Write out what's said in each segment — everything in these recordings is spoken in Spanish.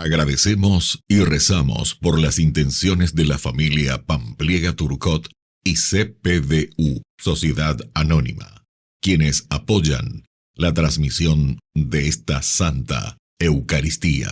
Agradecemos y rezamos por las intenciones de la familia Pampliega Turcot y CPDU, Sociedad Anónima, quienes apoyan la transmisión de esta Santa Eucaristía.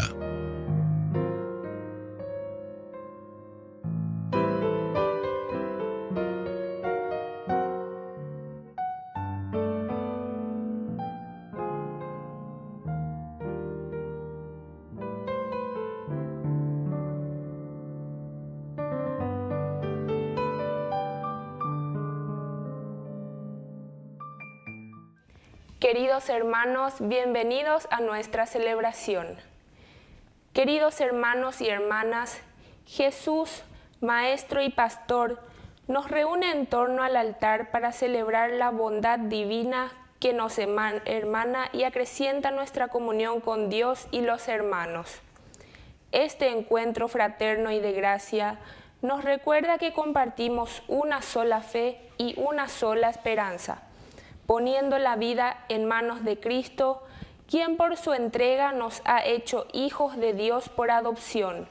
Queridos hermanos, bienvenidos a nuestra celebración. Queridos hermanos y hermanas, Jesús, Maestro y Pastor, nos reúne en torno al altar para celebrar la bondad divina que nos hermana y acrecienta nuestra comunión con Dios y los hermanos. Este encuentro fraterno y de gracia nos recuerda que compartimos una sola fe y una sola esperanza, poniendo la vida en manos de Cristo, quien por su entrega nos ha hecho hijos de Dios por adopción.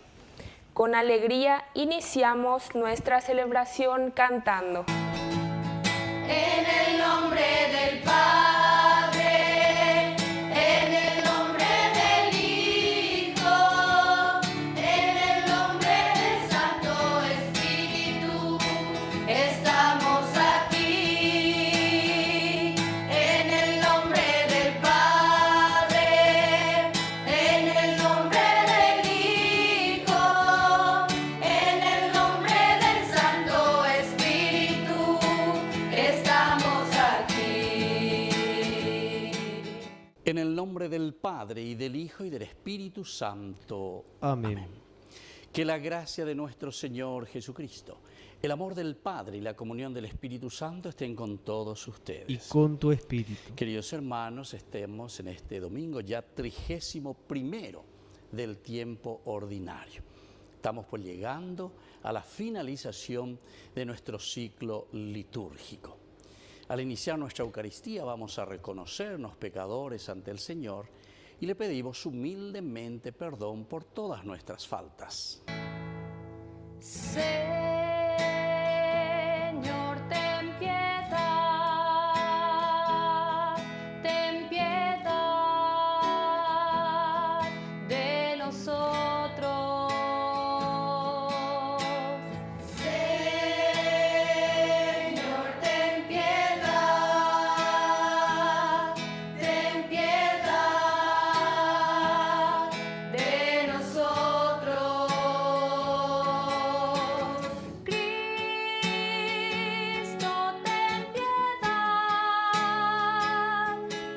Con alegría iniciamos nuestra celebración cantando. En el nombre del Padre, en el nombre del Hijo, en el nombre del Santo Espíritu, estamos aquí. En el nombre del Padre, en el nombre del Hijo, en el nombre del Santo Espíritu, estamos aquí. En el nombre del Padre, y del Hijo, y del Espíritu Santo. Amén. Que la gracia de nuestro Señor Jesucristo, el amor del Padre y la comunión del Espíritu Santo estén con todos ustedes. Y con tu espíritu. Queridos hermanos, estemos en este domingo ya 31º del tiempo ordinario. Estamos pues llegando a la finalización de nuestro ciclo litúrgico. Al iniciar nuestra Eucaristía vamos a reconocernos pecadores ante el Señor y le pedimos humildemente perdón por todas nuestras faltas. Señor, ten piedad de nosotros. Señor, ten piedad de nosotros. Cristo, ten piedad de nosotros.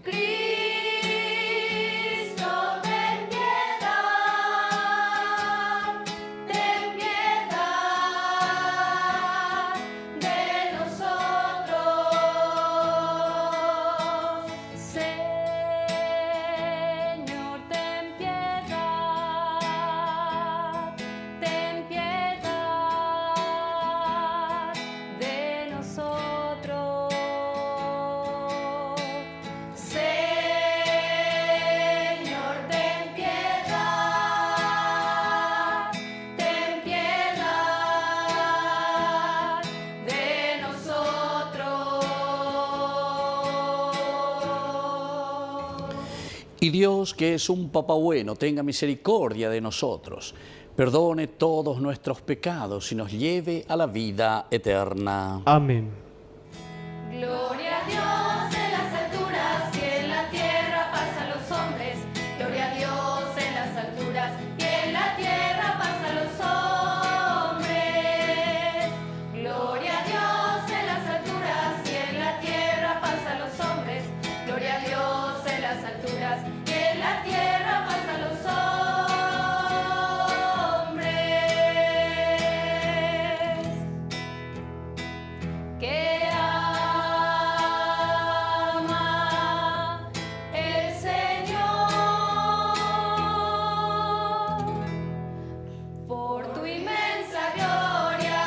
Cristo, ten piedad de nosotros. Señor, ten piedad de nosotros. Señor, ten piedad de nosotros. Y Dios, que es un Papá bueno, tenga misericordia de nosotros, perdone todos nuestros pecados y nos lleve a la vida eterna. Amén. Gloria a Dios en las alturas y en la tierra paz a los hombres. Gloria a Dios en las alturas y en la tierra paz a los hombres. Gloria a Dios en las alturas y en la tierra paz a los hombres. Gloria a Dios en las alturas y en la tierra paz a los hombres. Que ama el Señor. Por tu inmensa gloria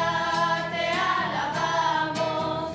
te alabamos,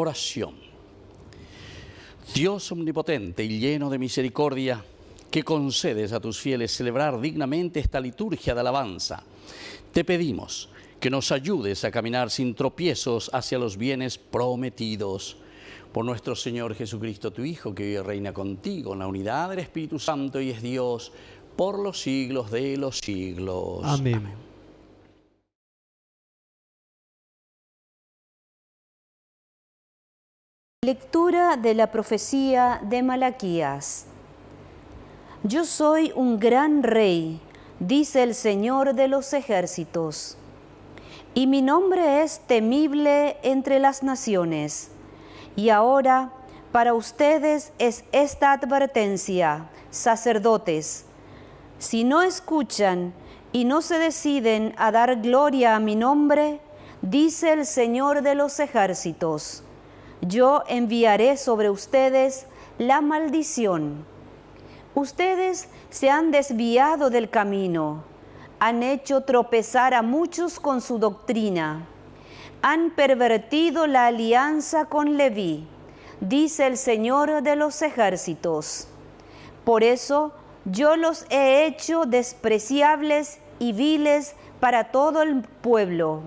Oración. Dios omnipotente y lleno de misericordia, que concedes a tus fieles celebrar dignamente esta liturgia de alabanza, te pedimos que nos ayudes a caminar sin tropiezos hacia los bienes prometidos. Por nuestro Señor Jesucristo, tu Hijo, que vive y reina contigo en la unidad del Espíritu Santo y es Dios por los siglos de los siglos. Amén. Amén. Lectura de la profecía de Malaquías. Yo soy un gran rey, dice el Señor de los ejércitos, y mi nombre es temible entre las naciones. Y ahora, para ustedes es esta advertencia, sacerdotes: si no escuchan y no se deciden a dar gloria a mi nombre, dice el Señor de los ejércitos, yo enviaré sobre ustedes la maldición. Ustedes se han desviado del camino, han hecho tropezar a muchos con su doctrina, han pervertido la alianza con Leví, dice el Señor de los ejércitos. Por eso yo los he hecho despreciables y viles para todo el pueblo,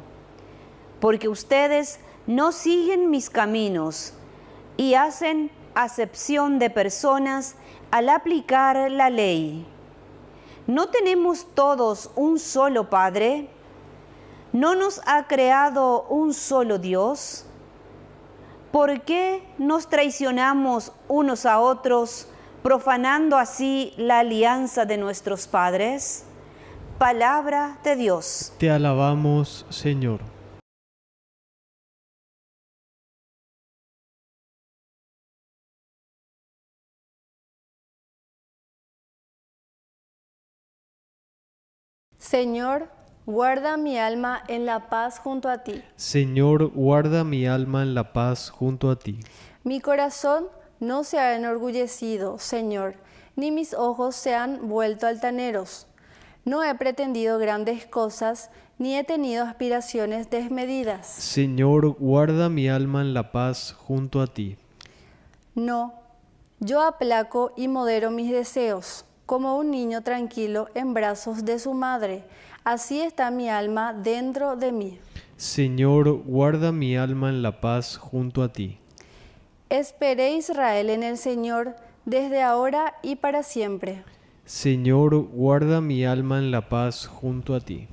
porque ustedes no siguen mis caminos y hacen acepción de personas al aplicar la ley. ¿No tenemos todos un solo Padre? ¿No nos ha creado un solo Dios? ¿Por qué nos traicionamos unos a otros, profanando así la alianza de nuestros padres? Palabra de Dios. Te alabamos, Señor. Señor, guarda mi alma en la paz junto a ti. Señor, guarda mi alma en la paz junto a ti. Mi corazón no se ha enorgullecido, Señor, ni mis ojos se han vuelto altaneros. No he pretendido grandes cosas, ni he tenido aspiraciones desmedidas. Señor, guarda mi alma en la paz junto a ti. No, yo aplaco y modero mis deseos, como un niño tranquilo en brazos de su madre. Así está mi alma dentro de mí. Señor, guarda mi alma en la paz junto a ti. Esperé Israel en el Señor desde ahora y para siempre. Señor, guarda mi alma en la paz junto a ti.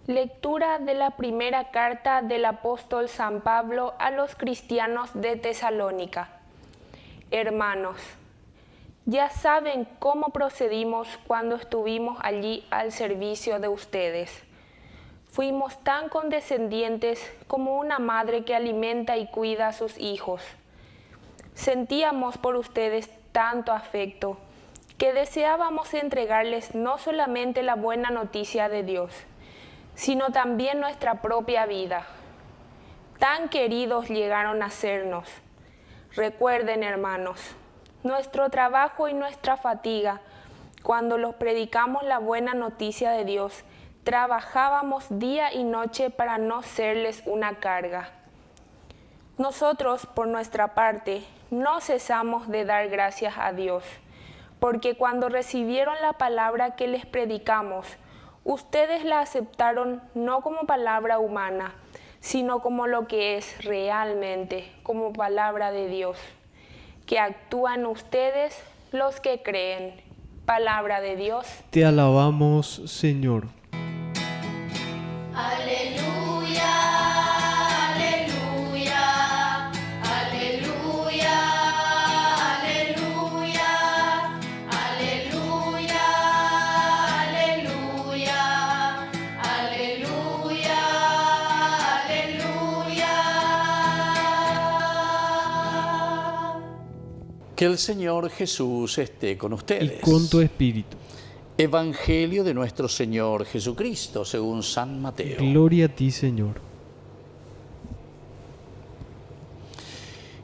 Lectura de la primera carta del apóstol San Pablo a los cristianos de Tesalónica. Hermanos, ya saben cómo procedimos cuando estuvimos allí al servicio de ustedes. Fuimos tan condescendientes como una madre que alimenta y cuida a sus hijos. Sentíamos por ustedes tanto afecto que deseábamos entregarles no solamente la buena noticia de Dios, sino también nuestra propia vida. Tan queridos llegaron a sernos. Recuerden, hermanos, nuestro trabajo y nuestra fatiga. Cuando los predicamos la buena noticia de Dios, trabajábamos día y noche para no serles una carga. Nosotros, por nuestra parte, no cesamos de dar gracias a Dios, porque cuando recibieron la palabra que les predicamos, ustedes la aceptaron no como palabra humana, sino como lo que es realmente, como palabra de Dios, que actúa en ustedes los que creen. Palabra de Dios. Te alabamos, Señor. Aleluya, aleluya, aleluya, aleluya, aleluya, aleluya, aleluya, aleluya. Que el Señor Jesús esté con ustedes. Y con tu espíritu. Evangelio de nuestro Señor Jesucristo según San Mateo. Gloria a ti, Señor.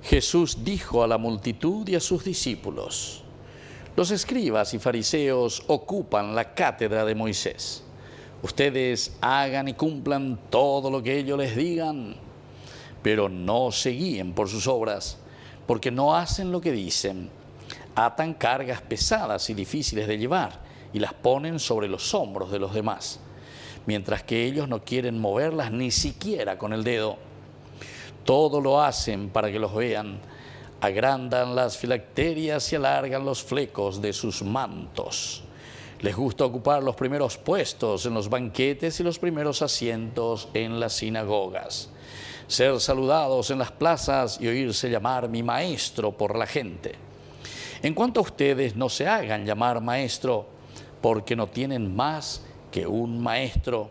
Jesús dijo a la multitud y a sus discípulos: Los escribas y fariseos ocupan la cátedra de Moisés. Ustedes hagan y cumplan todo lo que ellos les digan, pero no se guíen por sus obras, porque no hacen lo que dicen. Atan cargas pesadas y difíciles de llevar y las ponen sobre los hombros de los demás, mientras que ellos no quieren moverlas ni siquiera con el dedo. Todo lo hacen para que los vean. Agrandan las filacterias y alargan los flecos de sus mantos. Les gusta ocupar los primeros puestos en los banquetes y los primeros asientos en las sinagogas. Ser saludados en las plazas y oírse llamar mi maestro por la gente. En cuanto a ustedes, no se hagan llamar maestro, porque no tienen más que un maestro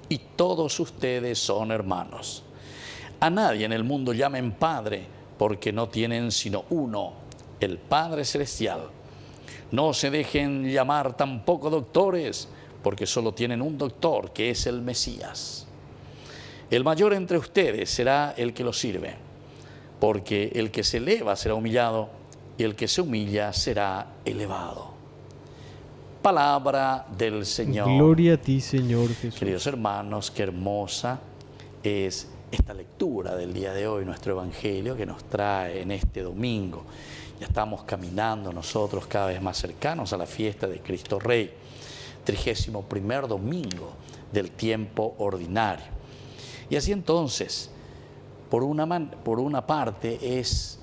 y todos ustedes son hermanos. A nadie en el mundo llamen Padre, porque no tienen sino uno, el Padre Celestial. No se dejen llamar tampoco doctores, porque solo tienen un doctor, que es el Mesías. El mayor entre ustedes será el que los sirve, porque el que se eleva será humillado, y el que se humilla será elevado. Palabra del Señor. Gloria a ti, Señor Jesús. Queridos hermanos, qué hermosa es esta lectura del día de hoy, nuestro Evangelio que nos trae en este domingo. Ya estamos caminando nosotros cada vez más cercanos a la fiesta de Cristo Rey, 31º domingo del tiempo ordinario. Y así entonces, por una parte es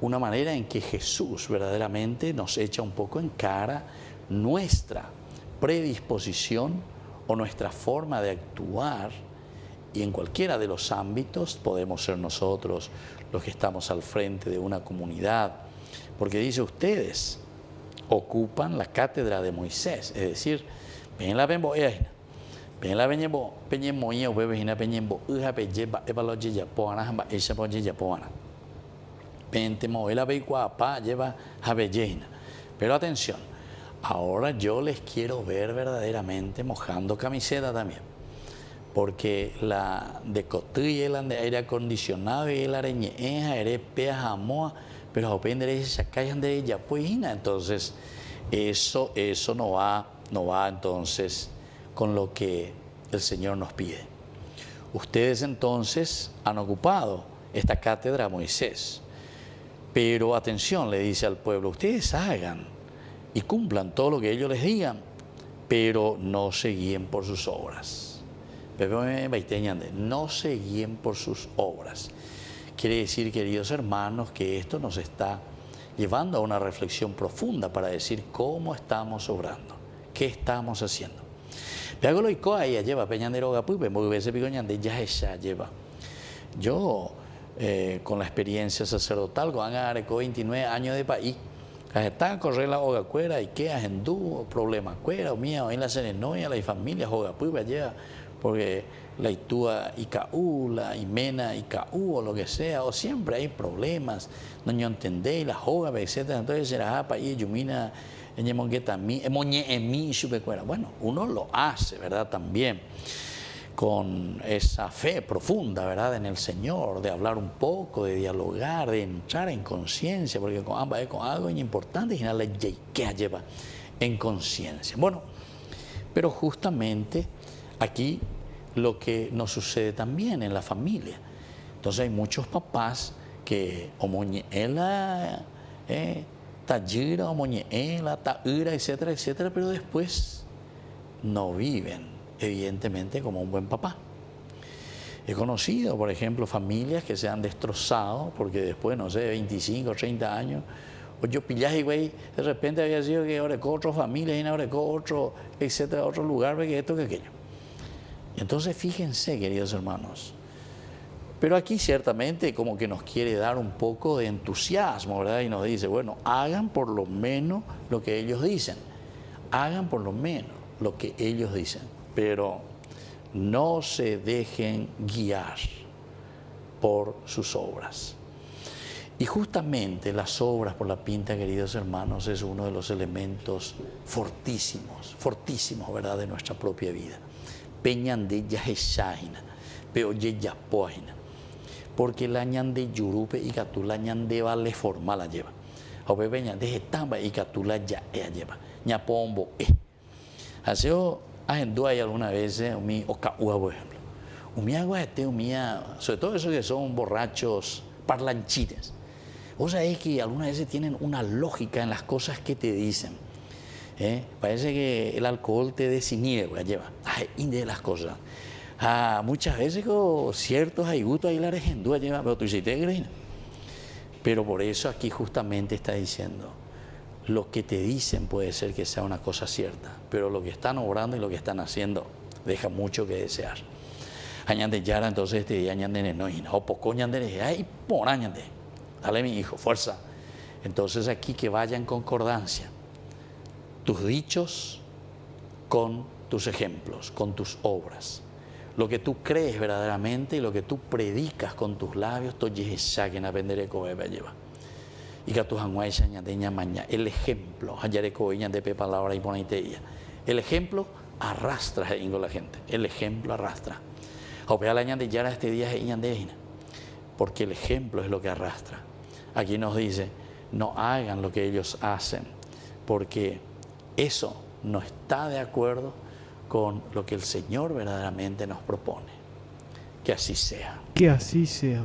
una manera en que Jesús verdaderamente nos echa un poco en cara nuestra predisposición o nuestra forma de actuar, y en cualquiera de los ámbitos podemos ser nosotros los que estamos al frente de una comunidad, porque dice: ustedes ocupan la cátedra de Moisés, es decir, ven la benbo ven la beñebo peñemoía bebejina peñembo uja peyeba evaloye yapoana hamba esa boye yapoana pentemo la beicua pa lleva habellena. Pero atención, ahora yo les quiero ver verdaderamente mojando camiseta también, porque la de cotilla, la de aire acondicionado y la areñeja, erepea, jamoa, pero depende de esa calle de ella, pues, entonces eso no va entonces con lo que el Señor nos pide. Ustedes entonces han ocupado esta cátedra a Moisés, pero atención, le dice al pueblo: ustedes hagan y cumplan todo lo que ellos les digan, pero no se guíen por sus obras. No se guíen por sus obras. Quiere decir, queridos hermanos, que esto nos está llevando a una reflexión profunda para decir cómo estamos obrando, qué estamos haciendo. Yo, con la experiencia sacerdotal, con 29 años de país, está correr la hoga cuera y que agendú problemas cuera o mía en la serenoia la familia hoga pues lleva porque la itúa y caú, la imena y caú o lo que sea, o siempre hay problemas, no entendéis la hoga, etcétera. Entonces será país yumina bueno, uno lo hace, ¿verdad? También con esa fe profunda, ¿verdad?, en el Señor, de hablar un poco, de dialogar, de entrar en conciencia, porque con ambas con algo importante y la que lleva en conciencia. Bueno, pero justamente aquí lo que nos sucede también en la familia. Entonces hay muchos papás que tallira, taira, etcétera, etcétera, pero después no viven evidentemente como un buen papá. He conocido, por ejemplo, familias que se han destrozado porque después, no sé, de 25 o 30 años, o yo pillaje, güey, de repente había sido que ahora con otra familia y ahora con otro, etcétera, otro lugar, que esto, que aquello. Entonces, fíjense, queridos hermanos, pero aquí ciertamente como que nos quiere dar un poco de entusiasmo, ¿verdad? Y nos dice, bueno, hagan por lo menos lo que ellos dicen, hagan por lo menos lo que ellos dicen, pero no se dejen guiar por sus obras. Y justamente las obras por la pinta, queridos hermanos, es uno de los elementos fortísimos, fortísimos, ¿verdad?, de nuestra propia vida. Peñan de yajesahina, pero yapoahina. Porque la ñan de yurupe y catú la ñan de vale forma la lleva. Opepe ñande tamba y catula ya lleva. Ña pombo Aseo agendó ahí algunas veces mi ocaúa, por ejemplo. Sobre todo esos que son borrachos parlanchines. Vos sabés que algunas veces tienen una lógica en las cosas que te dicen. Parece que el alcohol te desinhibe, lleva. De las cosas. Muchas veces con ciertos hay gusto ahí la regendúa lleva, pero tú hiciste. Pero por eso aquí justamente está diciendo, lo que te dicen puede ser que sea una cosa cierta, pero lo que están obrando y lo que están haciendo deja mucho que desear. Añande yara, entonces este día añande no, o poco añande, ay, por añande. Dale mi hijo, fuerza. Entonces aquí que vaya en concordancia tus dichos con tus ejemplos, con tus obras. Lo que tú crees verdaderamente y lo que tú predicas con tus labios, todo que na pendereco lleva. Y que tus anguayas añadeña maña. El ejemplo, hayareco de pe palabra y poneiteía. El ejemplo arrastra a la gente. El ejemplo arrastra. Opea la añade ya este día es porque el ejemplo es lo que arrastra. Aquí nos dice, no hagan lo que ellos hacen, porque eso no está de acuerdo con lo que el Señor verdaderamente nos propone. Que así sea. Que así sea.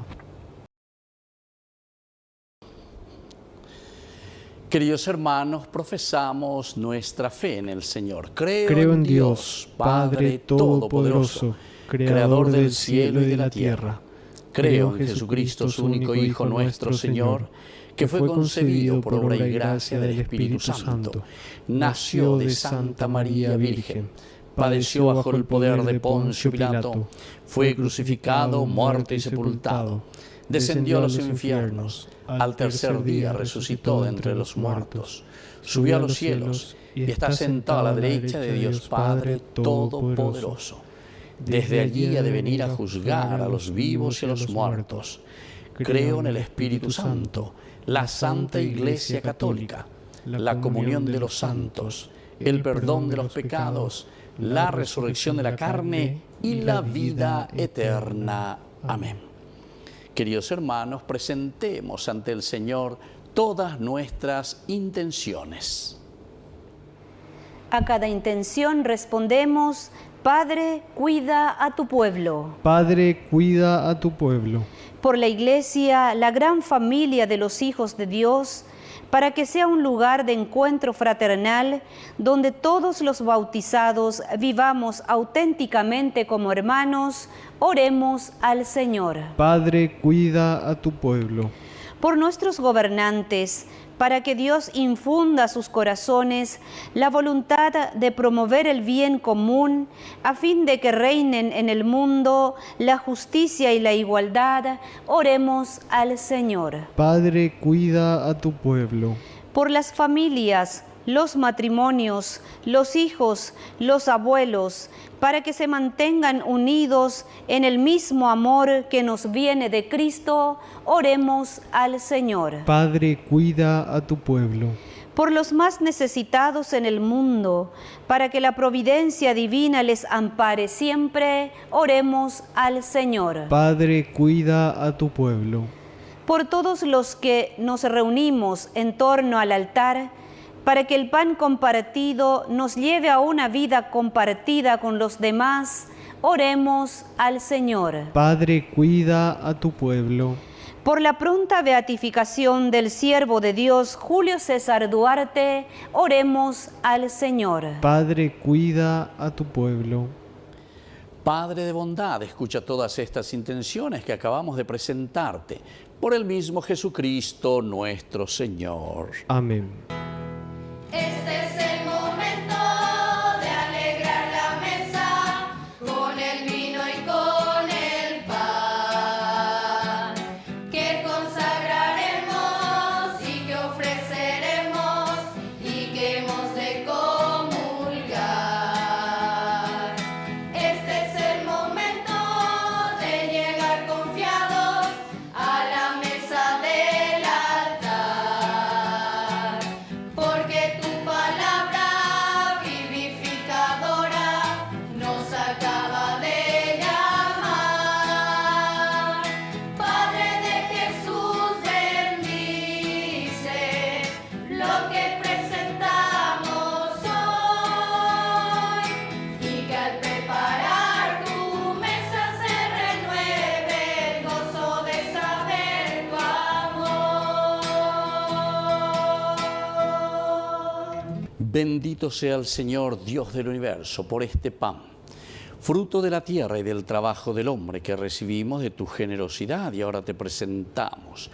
Queridos hermanos, profesamos nuestra fe en el Señor. Creo en Dios, Padre Todopoderoso, Creador del cielo y de la tierra. Creo en Jesucristo, su único Hijo, nuestro Señor, que fue concebido por obra y gracia del Espíritu Santo. Nació de Santa María Virgen. Padeció bajo el poder de Poncio Pilato. Fue crucificado, muerto y sepultado. Descendió a los infiernos. Al tercer día resucitó de entre los muertos. Subió a los cielos y está sentado a la derecha de Dios Padre Todopoderoso. Desde allí ha de venir a juzgar a los vivos y a los muertos. Creo en el Espíritu Santo, la Santa Iglesia Católica, la comunión de los santos, el perdón de los pecados, la resurrección de la carne y la vida eterna. Amén. Queridos hermanos, presentemos ante el Señor todas nuestras intenciones. A cada intención respondemos: Padre, cuida a tu pueblo. Padre, cuida a tu pueblo. Por la Iglesia, la gran familia de los hijos de Dios, para que sea un lugar de encuentro fraternal donde todos los bautizados vivamos auténticamente como hermanos, oremos al Señor. Padre, cuida a tu pueblo. Por nuestros gobernantes, para que Dios infunda a sus corazones la voluntad de promover el bien común, a fin de que reinen en el mundo la justicia y la igualdad, oremos al Señor. Padre, cuida a tu pueblo. Por las familias, los matrimonios, los hijos, los abuelos, para que se mantengan unidos en el mismo amor que nos viene de Cristo, oremos al Señor. Padre, cuida a tu pueblo. Por los más necesitados en el mundo, para que la providencia divina les ampare siempre, oremos al Señor. Padre, cuida a tu pueblo. Por todos los que nos reunimos en torno al altar, para que el pan compartido nos lleve a una vida compartida con los demás, oremos al Señor. Padre, cuida a tu pueblo. Por la pronta beatificación del siervo de Dios, Julio César Duarte, oremos al Señor. Padre, cuida a tu pueblo. Padre de bondad, escucha todas estas intenciones que acabamos de presentarte, por el mismo Jesucristo nuestro Señor. Amén. Este es el momento de alegrar la mesa con el vino y con el pan, que consagraremos y que ofreceremos y que hemos de comulgar. Este es el momento de llegar confiados a la mesa del altar. Bendito sea el Señor, Dios del universo, por este pan, fruto de la tierra y del trabajo del hombre que recibimos de tu generosidad y ahora te presentamos.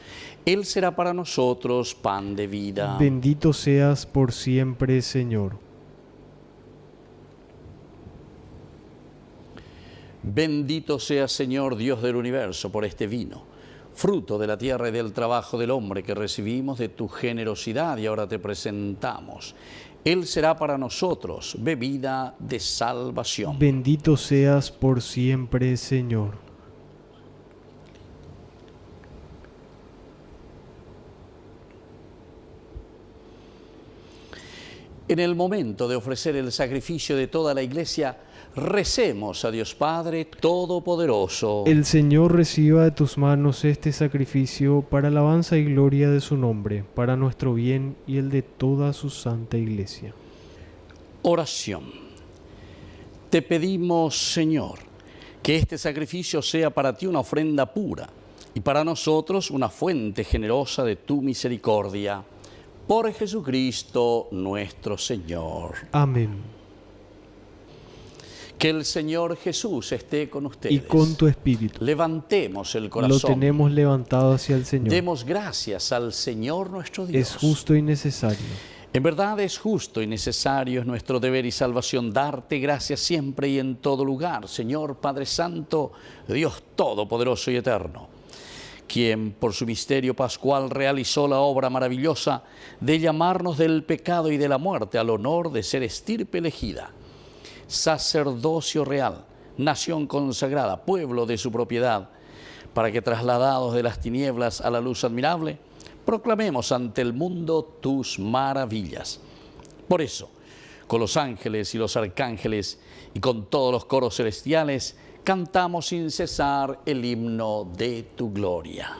Él será para nosotros pan de vida. Bendito seas por siempre, Señor. Bendito sea, Señor, Dios del universo, por este vino, fruto de la tierra y del trabajo del hombre que recibimos de tu generosidad y ahora te presentamos. Él será para nosotros bebida de salvación. Bendito seas por siempre, Señor. En el momento de ofrecer el sacrificio de toda la Iglesia, recemos a Dios Padre Todopoderoso. El Señor reciba de tus manos este sacrificio para alabanza y gloria de su nombre, para nuestro bien y el de toda su santa Iglesia. Oración. Te pedimos, Señor, que este sacrificio sea para ti una ofrenda pura y para nosotros una fuente generosa de tu misericordia. Por Jesucristo nuestro Señor. Amén. Que el Señor Jesús esté con ustedes. Y con tu espíritu. Levantemos el corazón. Lo tenemos levantado hacia el Señor. Demos gracias al Señor nuestro Dios. Es justo y necesario. En verdad es justo y necesario, es nuestro deber y salvación darte gracias siempre y en todo lugar, Señor Padre Santo, Dios Todopoderoso y Eterno, quien por su misterio pascual realizó la obra maravillosa de llamarnos del pecado y de la muerte al honor de ser estirpe elegida, sacerdocio real, nación consagrada, pueblo de su propiedad, para que trasladados de las tinieblas a la luz admirable, proclamemos ante el mundo tus maravillas. Por eso, con los ángeles y los arcángeles y con todos los coros celestiales, cantamos sin cesar el himno de tu gloria.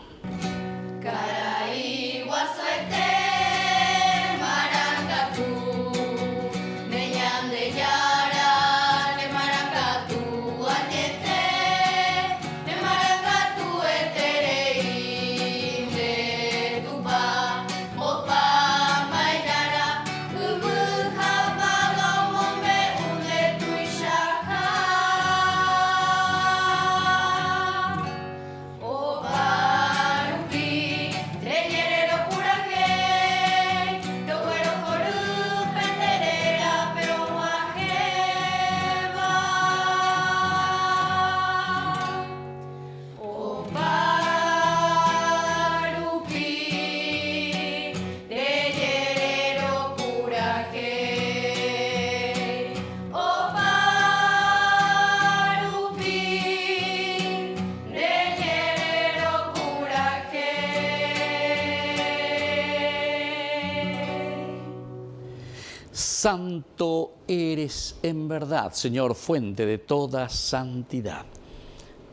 Santo eres en verdad, Señor, fuente de toda santidad.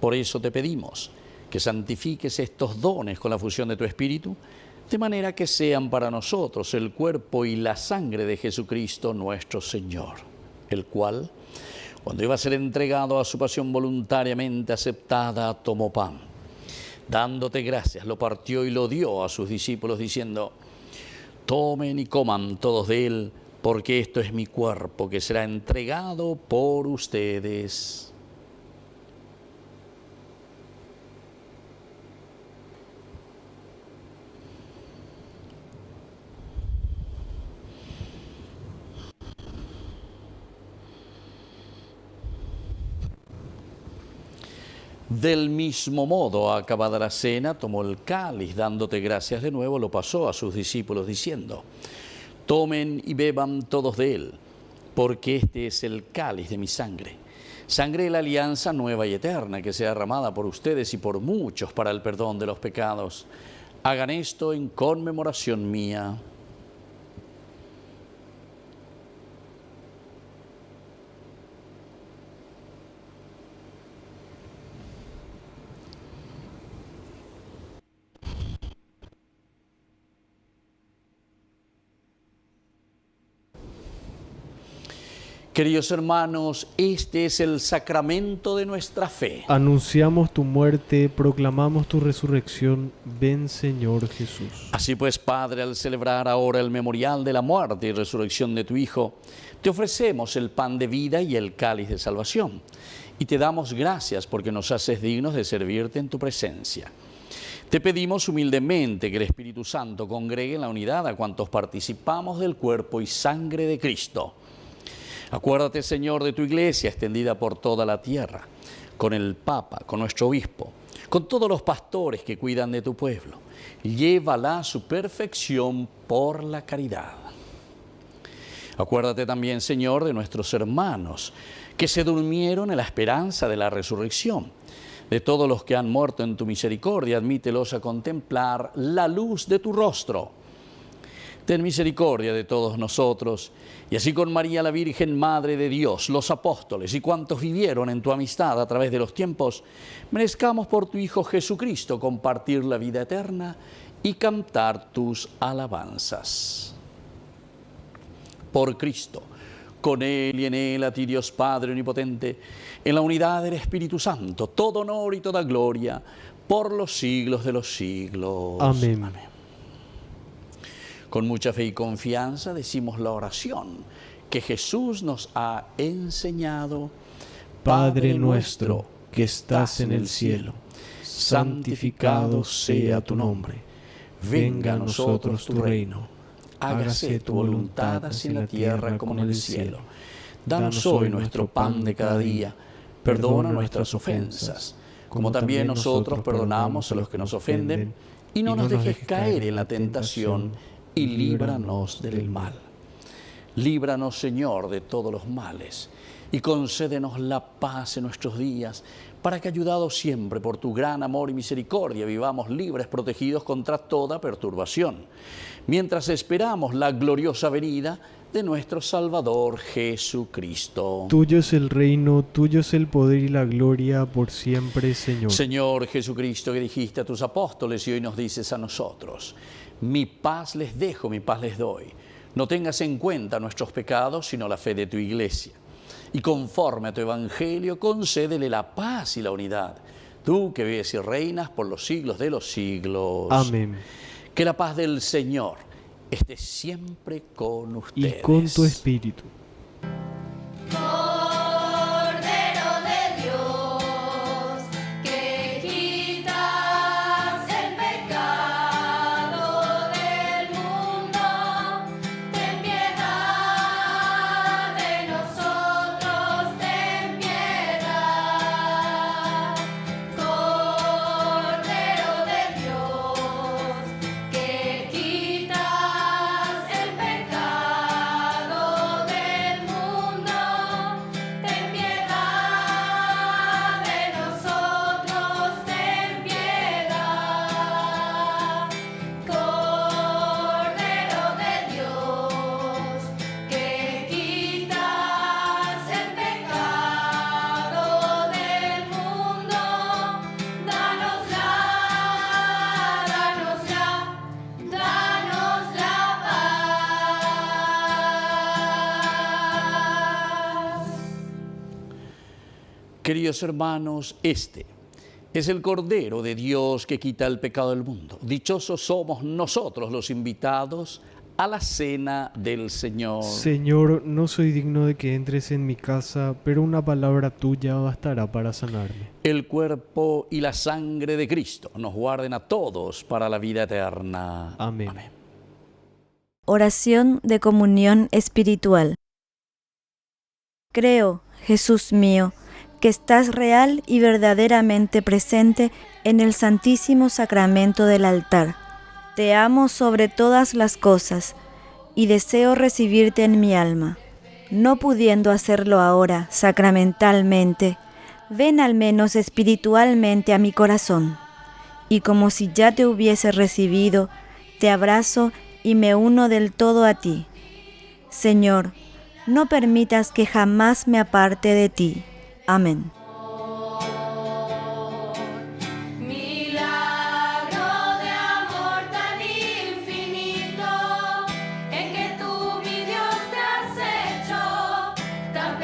Por eso te pedimos que santifiques estos dones con la fusión de tu Espíritu, de manera que sean para nosotros el cuerpo y la sangre de Jesucristo nuestro Señor, el cual, cuando iba a ser entregado a su pasión voluntariamente aceptada, tomó pan. Dándote gracias, lo partió y lo dio a sus discípulos, diciendo: tomen y coman todos de él, porque esto es mi cuerpo que será entregado por ustedes. Del mismo modo, acabada la cena, tomó el cáliz, dándote gracias de nuevo, lo pasó a sus discípulos, diciendo: tomen y beban todos de él, porque este es el cáliz de mi sangre, sangre de la alianza nueva y eterna, que sea derramada por ustedes y por muchos para el perdón de los pecados. Hagan esto en conmemoración mía. Queridos hermanos, este es el sacramento de nuestra fe. Anunciamos tu muerte, proclamamos tu resurrección. Ven, Señor Jesús. Así pues, Padre, al celebrar ahora el memorial de la muerte y resurrección de tu Hijo, te ofrecemos el pan de vida y el cáliz de salvación. Y te damos gracias porque nos haces dignos de servirte en tu presencia. Te pedimos humildemente que el Espíritu Santo congregue en la unidad a cuantos participamos del cuerpo y sangre de Cristo. Acuérdate, Señor, de tu iglesia extendida por toda la tierra, con el Papa, con nuestro obispo, con todos los pastores que cuidan de tu pueblo. Llévala a su perfección por la caridad. Acuérdate también, Señor, de nuestros hermanos que se durmieron en la esperanza de la resurrección. De todos los que han muerto en tu misericordia, admítelos a contemplar la luz de tu rostro. Ten misericordia de todos nosotros, y así con María la Virgen, Madre de Dios, los apóstoles y cuantos vivieron en tu amistad a través de los tiempos, merezcamos por tu Hijo Jesucristo compartir la vida eterna y cantar tus alabanzas. Por Cristo, con Él y en Él, a ti Dios Padre Omnipotente, en la unidad del Espíritu Santo, todo honor y toda gloria, por los siglos de los siglos. Amén. Amén. Con mucha fe y confianza decimos la oración que Jesús nos ha enseñado. Padre nuestro que estás en el cielo, santificado sea tu nombre. Venga a nosotros tu reino. Hágase tu voluntad así en la tierra como en el cielo. Danos hoy nuestro pan de cada día. Perdona nuestras ofensas, como también nosotros perdonamos a los que nos ofenden. Y no nos dejes caer en la tentación, y líbranos del mal. Líbranos, Señor, de todos los males, y concédenos la paz en nuestros días, para que, ayudados siempre por tu gran amor y misericordia, vivamos libres, protegidos contra toda perturbación, mientras esperamos la gloriosa venida de nuestro Salvador Jesucristo. Tuyo es el reino, tuyo es el poder y la gloria por siempre, Señor. Señor Jesucristo, que dijiste a tus apóstoles y hoy nos dices a nosotros: mi paz les dejo, mi paz les doy. No tengas en cuenta nuestros pecados, sino la fe de tu iglesia. Y conforme a tu evangelio, concédele la paz y la unidad. Tú que vives y reinas por los siglos de los siglos. Amén. Que la paz del Señor esté siempre con ustedes. Y con tu espíritu. Cordero de Dios, que quitas el pecado del mundo, ten piedad de nosotros, ten piedad. Cordero de Dios, que quitas el pecado del mundo, ten piedad de nosotros, ten piedad. Cordero de Dios, que quitas el pecado del mundo, danos la paz. Queridos hermanos, este es el Cordero de Dios que quita el pecado del mundo. Dichosos somos nosotros los invitados a la cena del Señor. Señor, no soy digno de que entres en mi casa, pero una palabra tuya bastará para sanarme. El cuerpo y la sangre de Cristo nos guarden a todos para la vida eterna. Amén. Oración de comunión espiritual. Creo, Jesús mío, que estás real y verdaderamente presente en el Santísimo Sacramento del altar. Te amo sobre todas las cosas y deseo recibirte en mi alma. No pudiendo hacerlo ahora sacramentalmente, ven al menos espiritualmente a mi corazón. Y como si ya te hubiese recibido, te abrazo y me uno del todo a ti. Señor, no permitas que jamás me aparte de ti. Amén. Milagro de amor tan infinito, en que tú, mi Dios, te has hecho tan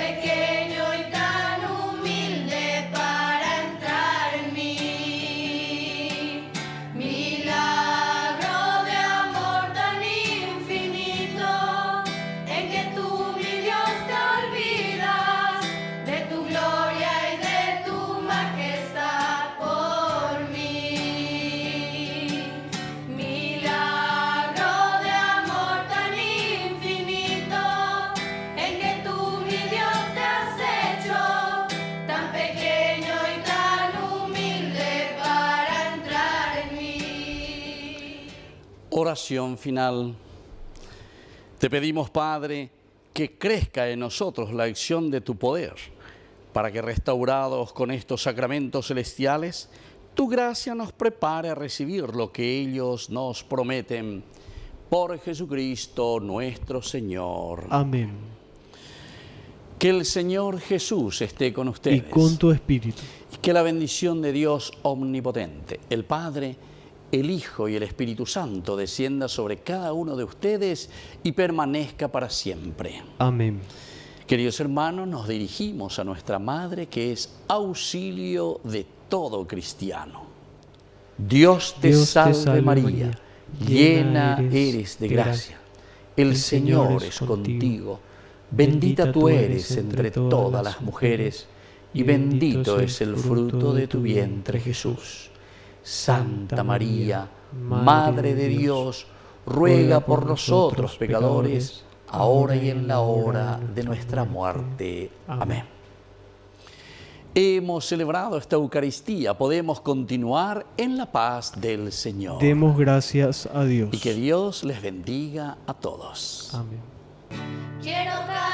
Oración final. Te pedimos, Padre, que crezca en nosotros la acción de tu poder, para que restaurados con estos sacramentos celestiales, tu gracia nos prepare a recibir lo que ellos nos prometen. Por Jesucristo nuestro Señor. Amén. Que el Señor Jesús esté con ustedes. Y con tu espíritu. Y que la bendición de Dios omnipotente, el Padre, el Hijo y el Espíritu Santo descienda sobre cada uno de ustedes y permanezca para siempre. Amén. Queridos hermanos, nos dirigimos a nuestra Madre, que es auxilio de todo cristiano. Dios te salve María, llena eres de gracia. El Señor es contigo. Bendita tú eres entre todas las mujeres, y bendito es el fruto de tu vientre, Jesús. Santa María, Madre de Dios, ruega por nosotros pecadores, ahora y en la hora de nuestra muerte. Amén. Hemos celebrado esta Eucaristía, podemos continuar en la paz del Señor. Demos gracias a Dios. Y que Dios les bendiga a todos. Amén. Quiero cantar